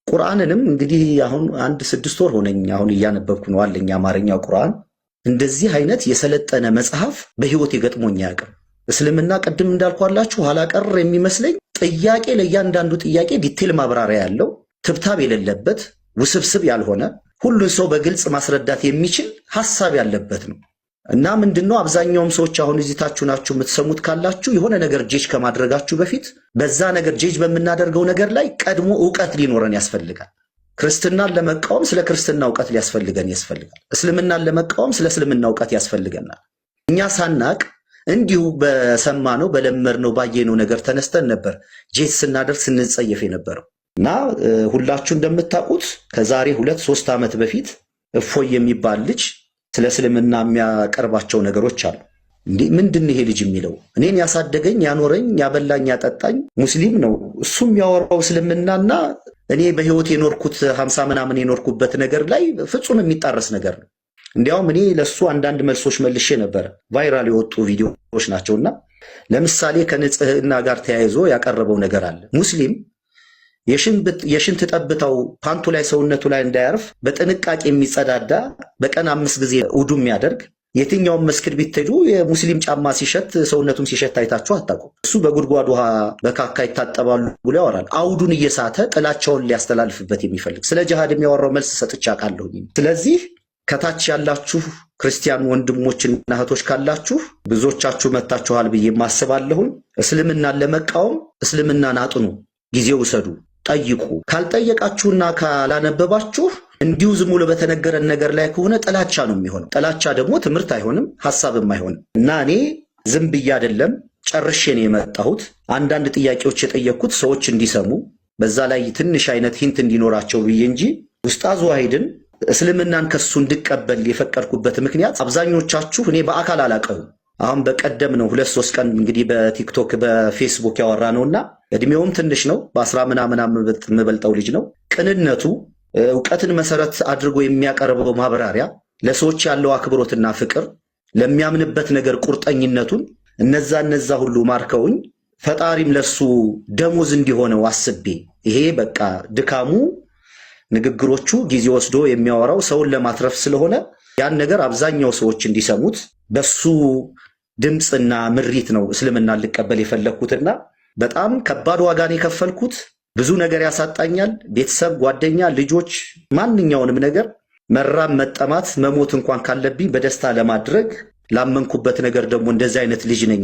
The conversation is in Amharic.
ቁርአንንም እንግዲህ አሁን አንድ 6 ወር ሆነኝ አሁን እያነበብኩ ነው አለኝ አማርኛው ቁርአን። እንደዚህ አይነት የሰለጠነ መጽሐፍ በህይወት የገጥሞኝ ያውቅም። እስልምና ቅድም እንዳልኳላችሁ ኋላ ቀር የሚመስለኝ ጥያቄ ለእያንዳንዱ ጥያቄ ዲቴል ማብራሪያ ያለው ትብታብ የሌለበት ውስብስብ ያልሆነ ሁሉን ሰው በግልጽ ማስረዳት የሚችል ሐሳብ ያለበት ነው። እና ምንድነው አብዛኛውም ሰዎች አሁን እዚህ ታችሁ ናችሁ የምትሰሙት ካላችሁ የሆነ ነገር ጄጅ ከማድረጋችሁ በፊት በዛ ነገር ጄጅ በምናደርገው ነገር ላይ ቀድሞ ዕውቀት ሊኖረን ያስፈልጋል። ክርስትናን ለመቃወም ስለ ክርስትና ዕውቀት ያስፈልጋል። እስልምናን ለመቃወም ስለ እስልምና ዕውቀት ያስፈልገናል። እኛ ሳናቅ እንዲሁ በሰማነው በለመድነው ባየነው ነገር ተነስተን ነበር ጄጅ ስናደርግ ስንጸየፍ የነበረው። እና ሁላችሁ እንደምታውቁት ከዛሬ 2-3 ዓመት በፊት እፎይ የሚባል ልጅ ስለ እስልምና የሚያቀርባቸው ነገሮች አሉ። እንዴ ምንድነው ይሄ ልጅ የሚለው? እኔን ያሳደገኝ ያኖረኝ ያበላኝ ያጠጣኝ ሙስሊም ነው። እሱም ያወራው እስልምናና እኔ በህይወት የኖርኩት 50 ምናምን የኖርኩበት ነገር ላይ ፍጹም የሚጣረስ ነገር ነው። እንዲያውም እኔ ለሱ አንዳንድ መልሶች መልሼ ነበር። ቫይራል የወጡ ቪዲዮዎች ናቸውና ለምሳሌ ከንጽህና ጋር ተያይዞ ያቀረበው ነገር አለ። ሙስሊም የሽንት ጠብታው ፓንቱ ላይ ሰውነቱ ላይ እንዳያርፍ በጥንቃቄ የሚጸዳዳ በቀን 5 ጊዜ ውዱ የሚያደርግ የትኛውም መስጊድ ቢትሄዱ የሙስሊም ጫማ ሲሸት ሰውነቱም ሲሸት አይታችሁ አታውቁም። እሱ በጉድጓድ ውሃ በካካ ይታጠባሉ ብሎ ያወራል። አውዱን እየሳተ ጥላቻውን ሊያስተላልፍበት የሚፈልግ ስለ ጂሃድ የሚያወራው መልስ ሰጥቻ ቃለሁ። ስለዚህ ከታች ያላችሁ ክርስቲያን ወንድሞችና እህቶች ካላችሁ ብዙዎቻችሁ መታችኋል ብዬ ማስባለሁ። እስልምናን ለመቃወም እስልምናን አጥኑ፣ ጊዜ ውሰዱ፣ ጠይቁ። ካልጠየቃችሁና ካላነበባችሁ እንዲሁ ዝም ብሎ በተነገረን ነገር ላይ ከሆነ ጥላቻ ነው የሚሆነው። ጥላቻ ደግሞ ትምህርት አይሆንም፣ ሐሳብም አይሆንም። እና እኔ ዝም ብዬ አይደለም ጨርሼ ነው የመጣሁት። አንዳንድ ጥያቄዎች የጠየቅኩት ሰዎች እንዲሰሙ በዛ ላይ ትንሽ አይነት ሂንት እንዲኖራቸው ብዬ እንጂ ኡስታዝ ዋሂድን እስልምናን ከሱ እንድቀበል የፈቀድኩበት ምክንያት አብዛኞቻችሁ እኔ በአካል አላቀውም። አሁን በቀደም ነው 2-3 ቀን እንግዲህ በቲክቶክ በፌስቡክ ያወራ ነውና እድሜውም ትንሽ ነው፣ በ10 ምናምን የምበልጠው ልጅ ነው። ቅንነቱ ዕውቀትን መሰረት አድርጎ የሚያቀርበው ማብራሪያ፣ ለሰዎች ያለው አክብሮትና ፍቅር፣ ለሚያምንበት ነገር ቁርጠኝነቱን እነዛ ሁሉ ማርከውኝ ፈጣሪም ለሱ ደሞዝ እንዲሆነው አስቤ ይሄ በቃ ድካሙ ንግግሮቹ ጊዜ ወስዶ የሚያወራው ሰውን ለማትረፍ ስለሆነ ያን ነገር አብዛኛው ሰዎች እንዲሰሙት በሱ ድምፅና ምሪት ነው እስልምና ልቀበል የፈለኩትና በጣም ከባድ ዋጋን የከፈልኩት። ብዙ ነገር ያሳጣኛል። ቤተሰብ፣ ጓደኛ፣ ልጆች፣ ማንኛውንም ነገር መራብ፣ መጠማት፣ መሞት እንኳን ካለብኝ በደስታ ለማድረግ ላመንኩበት ነገር ደግሞ እንደዚህ አይነት ልጅ ነኝ።